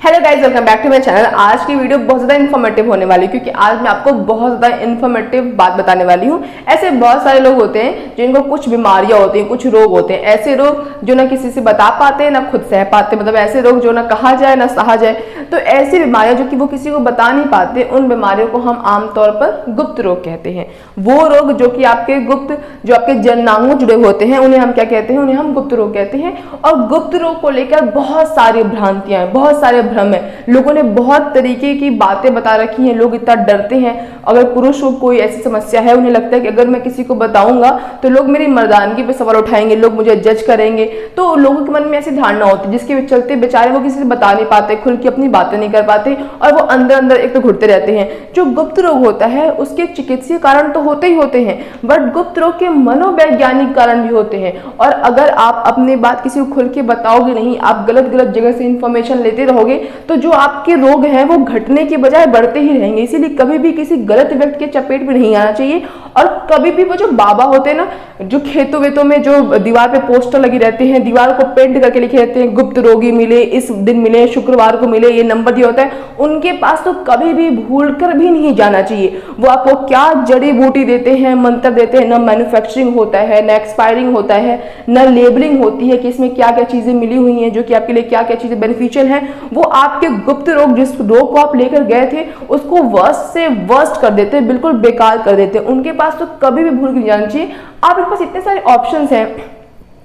Hello guys, welcome back to my channel. आज की video बहुत ज़्यादा इन्फॉर्मेटिव होने वाली है क्योंकि आज मैं आपको बहुत ज़्यादा इन्फॉर्मेटिव बात बताने वाली हूँ। ऐसे बहुत सारे लोग होते हैं जिनको कुछ बीमारियाँ होती हैं, कुछ रोग होते हैं। ऐसे रोग जो ना किसी से बता पाते हैं ना खुद सह पाते, मतलब ऐसे रोग जो ना कहा जाए ना सहा जाए। तो ऐसी बीमारियाँ जो कि वो किसी को बता नहीं पाते, उन बीमारियों को हम आमतौर पर गुप्त रोग कहते हैं। वो रोग जो कि आपके गुप्त, जो आपके जननांगों जुड़े होते हैं, उन्हें हम क्या कहते हैं? उन्हें हम गुप्त रोग कहते हैं। और गुप्त रोग को लेकर बहुत सारी भ्रांतियां हैं, बहुत सारे भ्रम है। लोगों ने बहुत तरीके की बातें बता रखी हैं, लोग इतना डरते हैं। अगर पुरुष को कोई ऐसी समस्या है, उन्हें लगता है कि अगर मैं किसी को बताऊंगा तो लोग मेरी मर्दानगी पे सवाल उठाएंगे, लोग मुझे जज करेंगे। तो लोगों के मन में ऐसी धारणा होती है जिसके चलते बेचारे वो किसी से बता नहीं पाते, खुल के अपनी बातें नहीं कर पाते और वो अंदर अंदर एक तो घुटते रहते हैं। जो गुप्त रोग होता है उसके चिकित्सीय कारण तो होते ही होते हैं, बट गुप्त रोग के मनोवैज्ञानिक कारण भी होते हैं। और अगर आप अपनी बात किसी को खुल के बताओगे नहीं, आप गलत गलत जगह से इंफॉर्मेशन लेते रहोगे, तो जो आपके रोग हैं वो घटने की बजाय बढ़ते ही रहेंगे। इसीलिए कभी भी किसी गलत व्यक्ति के चपेट में नहीं आना चाहिए। और कभी भी वो जो बाबा होते हैं ना, जो खेतों वेतों में जो दीवार पे पोस्टर लगी रहते हैं, दीवार को पेंट करके लिखे रहते हैं, गुप्त रोगी मिले, इस दिन मिले, शुक्रवार को मिले, ये नंबर दिया होता है, उनके पास तो कभी भी भूल कर भी नहीं जाना चाहिए। वो आपको क्या जड़ी बूटी देते हैं, मंत्र देते हैं, ना मैन्युफैक्चरिंग होता है, ना एक्सपायरिंग होता है, ना लेबलिंग होती है कि इसमें क्या क्या चीजें मिली हुई हैं जो कि आपके लिए क्या क्या चीजें बेनिफिशियल हैं। वो आपके गुप्त रोग, जिस रोग को आप लेकर गए थे, उसको वर्स्ट से वर्स्ट कर देते हैं, बिल्कुल बेकार कर देते हैं। उनके पास तो कभी भी भूल नहीं जाना चाहिए। आपके पास इतने सारे ऑप्शंस हैं,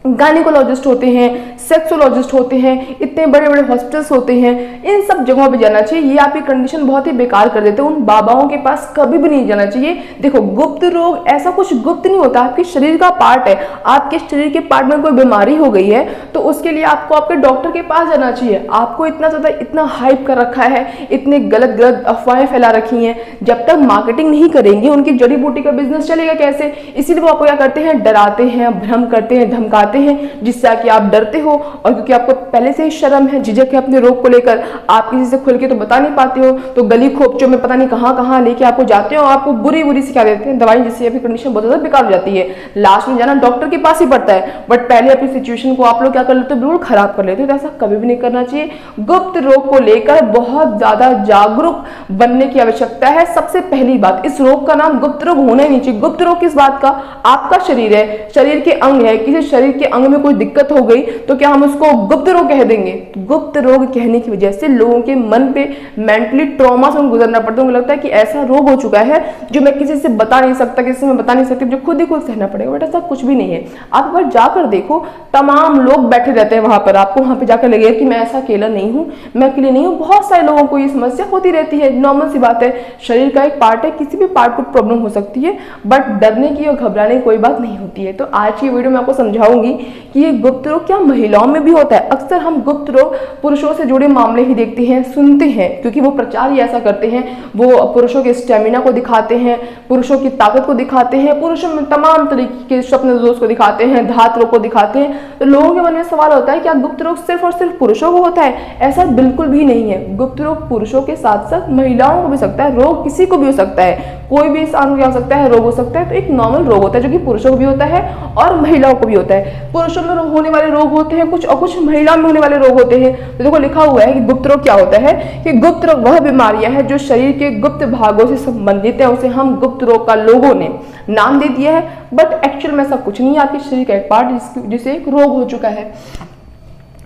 गायनिकोलॉजिस्ट होते हैं, सेक्सोलॉजिस्ट होते हैं, इतने बड़े बड़े हॉस्पिटल्स होते हैं, इन सब जगहों पे जाना चाहिए। ये आपकी कंडीशन बहुत ही बेकार कर देते हैं। उन बाबाओं के पास कभी भी नहीं जाना चाहिए। देखो, गुप्त रोग ऐसा कुछ गुप्त नहीं होता, आपके शरीर का पार्ट है। आपके शरीर के पार्ट में कोई बीमारी हो गई है तो उसके लिए आपको आपके डॉक्टर के पास जाना चाहिए। आपको इतना ज़्यादा इतना हाइप कर रखा है, इतने गलत गलत अफवाहें फैला रखी हैं, जब तक मार्केटिंग नहीं करेंगे उनकी जड़ी बूटी का बिजनेस चलेगा कैसे? इसीलिए वो आपको क्या करते हैं? डराते हैं, भ्रम करते हैं, धमकाते हैं, जिससे कि आप डरते हो। और क्योंकि आपको पहले से ही शर्म है, झिझक है अपने रोग को लेकर, आप किसी से खुल के तो बता नहीं पाते हो, तो गली खोपचों में पता नहीं कहां कहां लेके आपको जाते हो, आपको बुरी बुरी सिखा देते हैं दवाई, जिससे आपकी कंडीशन बहुत ज्यादा बेकार हो जाती है। लास्ट में जाना डॉक्टर के पास ही पड़ता है, बट पहले अपनी सिचुएशन को आप लोग क्या कर लेते हो? बिल्कुल खराब कर लेते हो। तो ऐसा कभी भी नहीं करना चाहिए। गुप्त रोग को लेकर बहुत ज्यादा जागरूक बनने की आवश्यकता है। सबसे पहली बात, इस रोग का नाम गुप्त रोग होना ही नहीं चाहिए। गुप्त रोग किस बात का? आपका शरीर है, शरीर के अंग है, किसी शरीर के अंग में कोई दिक्कत हो गई तो क्या हम उसको गुप्त रोग कह देंगे? गुप्त रोग कहने की वजह से लोगों के मन पे मेंटली ट्रॉमा से गुजरना पड़ता है। उनको लगता है कि ऐसा रोग हो चुका है जो मैं किसी से बता नहीं सकता, किसी से मैं बता नहीं सकती, मुझे खुद ही खुद सहना पड़ेगा। बट ऐसा कुछ भी नहीं है। आप एक बार जाकर देखो, तमाम लोग बैठे रहते हैं वहां पर, आपको वहां पर जाकर लगेगा कि मैं ऐसा अकेला नहीं हूं, मैं अकेले नहीं हूं। बहुत सारे लोगों को ये समस्या होती रहती है, नॉर्मल सी बात है। शरीर का एक पार्ट है, किसी भी पार्ट को प्रॉब्लम हो सकती है, बट डरने की और घबराने की कोई बात नहीं होती है। तो आज की वीडियो में आपको समझाऊंगी कि ये गुप्त रोग क्या महिलाओं में भी होता है। अक्सर हम गुप्त रोग पुरुषों से जुड़े मामले ही देखते हैं, सुनते हैं, क्योंकि वो प्रचार ही ऐसा करते हैं। वो पुरुषों के स्टेमिना को दिखाते हैं, पुरुषों की ताकत को दिखाते हैं, पुरुषों में तमाम तरीके के स्वप्न दोष को दिखाते हैं, धात रोग को दिखाते हैं। तो लोगों के मन में सवाल होता है, क्या गुप्त रोग सिर्फ और सिर्फ पुरुषों को होता है? ऐसा बिल्कुल भी नहीं है। गुप्त रोग पुरुषों के साथ साथ महिलाओं को भी सकता है। रोग किसी को भी हो सकता है, कोई भी इंसान को हो सकता है, रोग हो सकता है। तो एक नॉर्मल रोग होता है जो कि पुरुषों को भी होता है और महिलाओं को भी होता है। पुरुषों में होने वाले रोग होते हैं कुछ, और कुछ महिलाओं में होने वाले रोग होते हैं। तो देखो, लिखा हुआ है कि गुप्त रोग क्या होता है, कि गुप्त रोग वह बीमारियां हैं जो शरीर के गुप्त भागों से संबंधित है, उसे हम गुप्त रोग का लोगों ने नाम दे दिया है, बट एक्चुअल में ऐसा कुछ नहीं है। आपके शरीर का एक पार्ट जिसे एक रोग हो चुका है।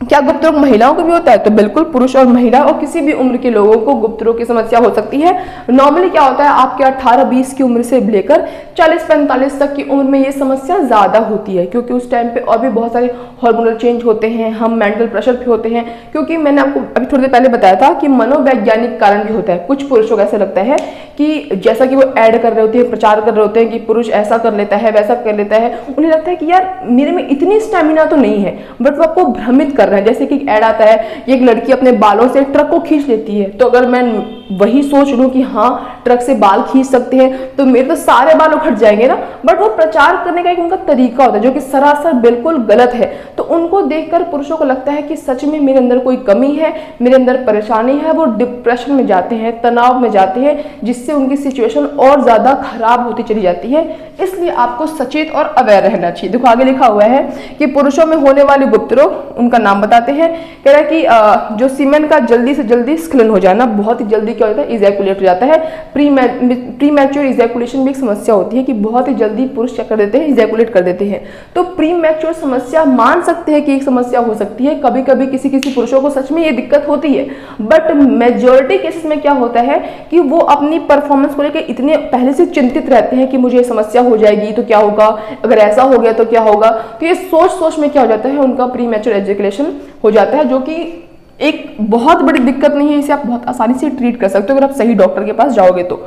क्या गुप्त रोग महिलाओं को भी होता है? तो बिल्कुल, पुरुष और महिला और किसी भी उम्र के लोगों को गुप्त रोग की समस्या हो सकती है। नॉर्मली क्या होता है, आपके 18-20 की उम्र से लेकर 40-45 तक की उम्र में ये समस्या ज्यादा होती है, क्योंकि उस टाइम पे और भी बहुत सारे हार्मोनल चेंज होते हैं, हम मेंटल प्रेशर पे होते हैं। क्योंकि मैंने आपको अभी थोड़ी देर पहले बताया था कि मनोवैज्ञानिक कारण भी होता है। कुछ पुरुषों को ऐसा लगता है कि जैसा कि वो ऐड कर रहे होते हैं, प्रचार कर रहे होते हैं कि पुरुष ऐसा कर लेता है, वैसा कर लेता है, उन्हें लगता है कि यार मेरे में इतनी स्टेमिना तो नहीं है, बट वो आपको भ्रमित कर रहे हैं। जैसे कि ऐड आता है, एक लड़की अपने बालों से ट्रक को खींच लेती है, तो अगर मैं वही सोच लूँ कि हाँ ट्रक से बाल खींच सकते हैं तो मेरे तो सारे बाल उखड़ जाएंगे ना, बट वो प्रचार करने का एक उनका तरीका होता है जो कि सरासर बिल्कुल गलत है। तो उनको देखकर पुरुषों को लगता है कि सच में मेरे अंदर कोई कमी है, मेरे अंदर परेशानी है, वो डिप्रेशन में जाते हैं, तनाव में जाते हैं, जिससे उनकी सिचुएशन और ज़्यादा खराब होती चली जाती है। इसलिए आपको सचेत और अवेयर रहना चाहिए। देखो आगे लिखा हुआ है कि पुरुषों में होने वाले गुप्त रोग, उनका नाम बताते हैं। कह रहा है कि जो सीमेन का जल्दी से जल्दी स्खलन हो जाना, बहुत ही जल्दी क्या होता है, इजैकुलेट हो जाता है। प्री मैच्योर इजैकुलेशन भी एक समस्या होती है कि बहुत ही जल्दी पुरुष क्या कर देते हैं, इजैकुलेट कर देते हैं। तो प्री मैच्योर समस्या मान सकते हैं कि एक समस्या हो सकती है, कभी कभी किसी किसी पुरुषों को सच में ये दिक्कत होती है, बट मेजॉरिटी केसेस में क्या होता है कि वो अपनी परफॉर्मेंस को लेकर इतने पहले से चिंतित रहते हैं कि मुझे समस्या हो जाएगी तो क्या होगा, अगर ऐसा हो गया तो क्या होगा। तो ये सोच सोच में क्या हो जाता है, उनका प्री मैच्योर एजुकेशन हो जाता है, जो कि एक बहुत बड़ी दिक्कत नहीं है। इसे आप बहुत आसानी से ट्रीट कर सकते हो अगर आप सही डॉक्टर के पास जाओगे तो।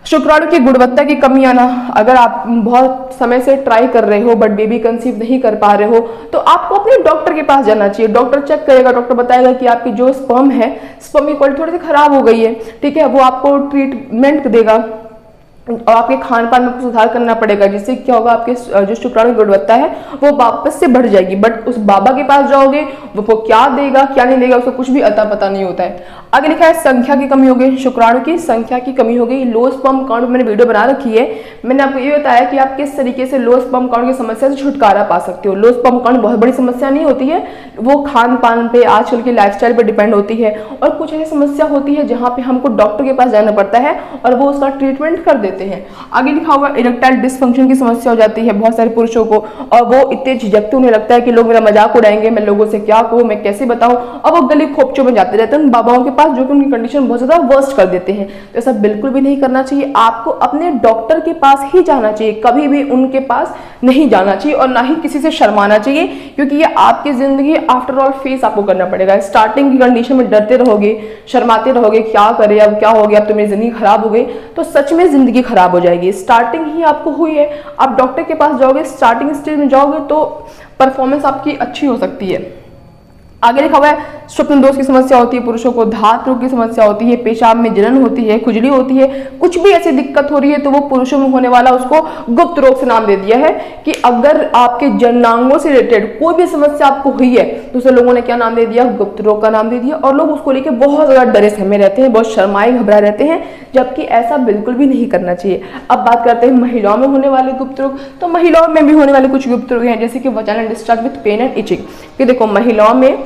शुक्राणु की गुणवत्ता की कमी आना, अगर आप बहुत समय से ट्राई कर रहे हो बट बेबी कंसीव नहीं कर पा रहे हो तो आपको अपने डॉक्टर के पास जाना चाहिए। डॉक्टर चेक करेगा, डॉक्टर बताएगा कि आपकी जो स्पर्म है, स्पर्म की क्वालिटी थोड़ी सी खराब हो गई है, ठीक है, वो आपको ट्रीटमेंट देगा और आपके खान पान में सुधार करना पड़ेगा, जिससे क्या होगा, आपके जो शुक्राणु की गुणवत्ता है वो वापस से बढ़ जाएगी। बट उस बाबा के पास जाओगे, वो क्या देगा क्या नहीं देगा उसको कुछ भी अता पता नहीं होता है। आगे लिखा है संख्या की कमी हो गई, शुक्राणु की संख्या की कमी हो गई। लो स्पर्म काउंट, मैंने वीडियो बना रखी है, मैंने आपको ये बताया कि आप किस तरीके से लो स्पर्म काउंट की समस्या से छुटकारा पा सकते हो। लो स्पर्म काउंट बहुत बड़ी समस्या नहीं होती है, वो खान पान पे, आजकल की लाइफस्टाइल पे डिपेंड होती है, और कुछ ऐसी समस्या होती है जहाँ पे हमको डॉक्टर के पास जाना पड़ता है और वो उसका ट्रीटमेंट कर देते हैं। आगे लिखा हुआ इरेक्टाइल डिसफंक्शन की समस्या हो जाती है बहुत सारे पुरुषों को, और वो इतने झिझकते, उन्हें लगता है कि लोग मेरा मजाक उड़ाएंगे, मैं लोगों से क्या कहूँ, मैं कैसे बताऊँ, और वो गली खोपचों में जाते रहते हैं उन बाबाओं के पास जो कि उनकी कंडीशन बहुत ज्यादा वर्स्ट कर देते हैं। तो ऐसा बिल्कुल भी नहीं करना चाहिए, आपको अपने डॉक्टर के पास ही जाना चाहिए, कभी भी उनके पास नहीं जाना चाहिए और ना ही किसी से शर्माना चाहिए, क्योंकि ये आपकी जिंदगी आफ्टर ऑल फेस आपको करना पड़ेगा। स्टार्टिंग की कंडीशन में डरते रहोगे, शर्माते रहोगे, क्या करे, अब क्या हो गया, अब तो मेरी जिंदगी खराब हो गई, तो सच में जिंदगी खराब हो जाएगी। स्टार्टिंग ही आपको हुई है, आप डॉक्टर के पास जाओगे, स्टार्टिंग स्टेज में जाओगे तो परफॉर्मेंस आपकी अच्छी हो सकती है। आगे लिखा हुआ है स्वप्न दोष की समस्या होती है पुरुषों को, धात रोग की समस्या होती है, पेशाब में जलन होती है, खुजली होती है, कुछ भी ऐसी दिक्कत हो रही है तो वो पुरुषों में होने वाला उसको गुप्त रोग से नाम दे दिया है कि अगर आपके जननांगों से रिलेटेड कोई भी समस्या आपको हुई है तो उसे लोगों ने क्या नाम दे दिया, गुप्त रोग का नाम दे दिया, और लोग उसको लेकर बहुत ज्यादा डरे सहमे रहते हैं, बहुत शर्माए घबराए रहते हैं, जबकि ऐसा बिल्कुल भी नहीं करना चाहिए। अब बात करते हैं महिलाओं में होने वाले गुप्त रोग। तो महिलाओं में भी होने वाले कुछ गुप्त रोग हैं, जैसे कि vaginal discharge with pain and itching. कि देखो महिलाओं में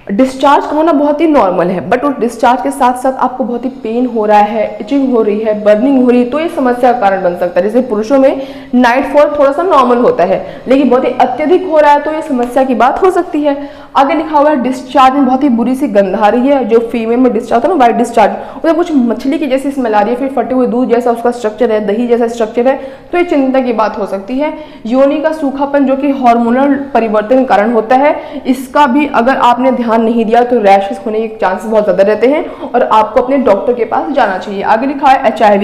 डिस्चार्ज का होना बहुत ही नॉर्मल है, बट उस डिस्चार्ज के साथ साथ आपको बहुत ही पेन हो रहा है, इचिंग हो रही है, बर्निंग हो रही है, तो ये समस्या का कारण बन सकता है। जैसे पुरुषों में नाइट फॉल थोड़ा सा नॉर्मल होता है, लेकिन बहुत ही अत्यधिक हो रहा है तो ये समस्या की बात हो सकती है। आगे लिखा हुआ है डिस्चार्ज में बहुत ही बुरी सी गंध आ रही है, जो फीमेल में डिस्चार्ज होता है ना, वाइट डिस्चार्ज, उसमें कुछ मछली की जैसी स्मेल आ रही है, फिर फटे हुए दूध जैसा उसका स्ट्रक्चर है, दही जैसा स्ट्रक्चर है, तो ये चिंता की बात हो सकती है। योनि का सूखापन जो कि हार्मोनल परिवर्तन के कारण होता है, इसका भी अगर आपने ध्यान नहीं दिया तो रैशेस होने के चांसेस बहुत ज्यादा रहते हैं और आपको अपने डॉक्टर के पास जाना चाहिए। आगे लिखा है HIV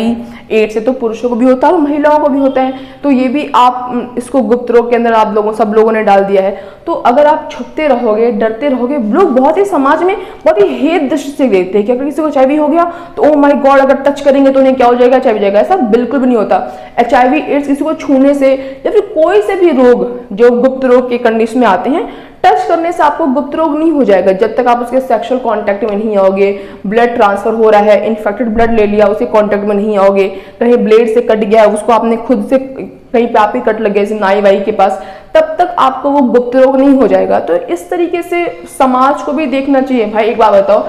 एड्स से तो पुरुषों को भी होता है और महिलाओं को भी होता है, तो ये भी आप इसको गुप्त रोग के अंदर आप सब लोगों ने डाल दिया है। तो अगर आप छुपते रहोगे, डरते रहोगे, लोग बहुत ही समाज में बहुत ही हेय दृष्टि से देखते हैं कि अगर किसी को HIV हो गया तो ओ माय गॉड, अगर टच करेंगे तो उन्हें क्या हो जाएगा, HIV जाएगा। ऐसा बिल्कुल भी नहीं होता। HIV एड्स किसी को छूने से या फिर कोई से भी रोग जो गुप्त रोग के कंडीशन में आते हैं, टच करने से आपको गुप्त रोग नहीं हो जाएगा जब तक आप उसके सेक्सुअल कांटेक्ट में नहीं आओगे। ब्लड ट्रांसफर हो रहा है, इन्फेक्टेड ब्लड ले लिया, उसे कांटेक्ट में नहीं आओगे, कहीं ब्लेड से कट गया है, उसको आपने खुद से कहीं पे आप ही कट लग गया जैसे नाई वाई के पास, तब तक आपको वो गुप्त रोग नहीं हो जाएगा। तो इस तरीके से समाज को भी देखना चाहिए। भाई एक बात बताओ,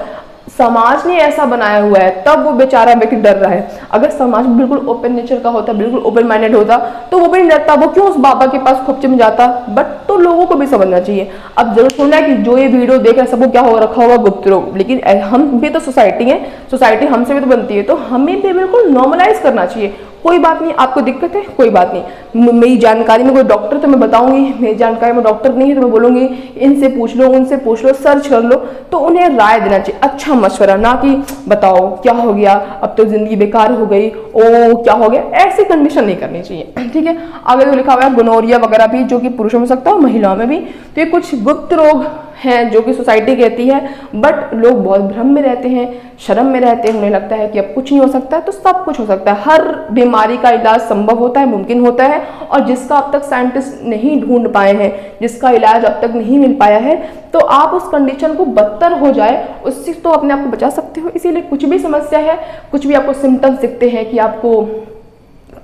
समाज ने ऐसा बनाया हुआ है तब वो बेचारा व्यक्ति डर रहा है। अगर समाज बिल्कुल ओपन नेचर का होता, बिल्कुल ओपन माइंडेड होता तो वो भी नहीं डरता, वो क्यों उस बाबा के पास खोपचे में जाता। बट तो लोगों को भी समझना चाहिए। अब जरूर सुनना है कि जो ये वीडियो देख रहे हैं सबको क्या हो रखा होगा, गुप्त रोग, लेकिन हम भी तो सोसाइटी है, सोसाइटी हमसे भी तो बनती है, तो हमें भी बिल्कुल नॉर्मलाइज करना चाहिए। कोई बात नहीं, आपको दिक्कत है कोई बात नहीं, मेरी जानकारी में कोई डॉक्टर तो मैं बताऊंगी, मेरी जानकारी में डॉक्टर नहीं है तो मैं बोलूंगी इनसे पूछ लो, उनसे पूछ लो, सर्च कर लो, तो उन्हें राय देना चाहिए, अच्छा मशवरा, ना कि बताओ क्या हो गया, अब तो जिंदगी बेकार हो गई, ओ क्या हो गया, ऐसी कंडीशन नहीं करनी चाहिए। ठीक है, आगे तो लिखा हुआ है गोनोरिया वगैरह भी, जो कि पुरुषों में हो सकता है, महिलाओं में भी। तो ये कुछ गुप्त रोग हैं जो कि सोसाइटी कहती है, बट लोग बहुत भ्रम में रहते हैं, शर्म में रहते हैं, उन्हें लगता है कि अब कुछ नहीं हो सकता है। तो सब कुछ हो सकता है, हर बीमारी का इलाज संभव होता है, मुमकिन होता है, और जिसका अब तक साइंटिस्ट नहीं ढूंढ पाए हैं, जिसका इलाज अब तक नहीं मिल पाया है, तो आप उस कंडीशन को बदतर हो जाए उससे तो अपने आप को बचा सकते हो। इसीलिए कुछ भी समस्या है, कुछ भी आपको सिम्टम्स दिखते हैं कि आपको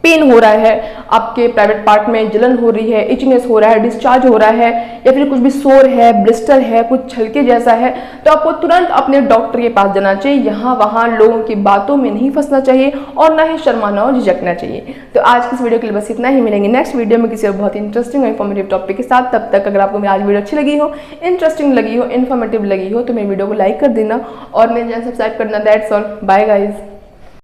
पेन हो रहा है, आपके प्राइवेट पार्ट में जलन हो रही है, इचनेस हो रहा है, डिस्चार्ज हो रहा है, या फिर कुछ भी सोर है, ब्लिस्टर है, कुछ छलके जैसा है, तो आपको तुरंत अपने डॉक्टर के पास जाना चाहिए। यहाँ वहाँ लोगों की बातों में नहीं फंसना चाहिए और ना ही शर्माना और झिझकना चाहिए। तो आज की इस वीडियो के लिए बस इतना ही। मिलेंगे नेक्स्ट वीडियो में किसी और बहुत इंटरेस्टिंग और इन्फॉर्मेटिव टॉपिक के साथ। तब तक अगर आपको मेरी आज वीडियो अच्छी लगी हो, इंटरेस्टिंग लगी हो, इन्फॉर्मेटिव लगी हो, तो मेरी वीडियो को लाइक कर देना और मेरे चैनल सब्सक्राइब करना। That's all, bye guys.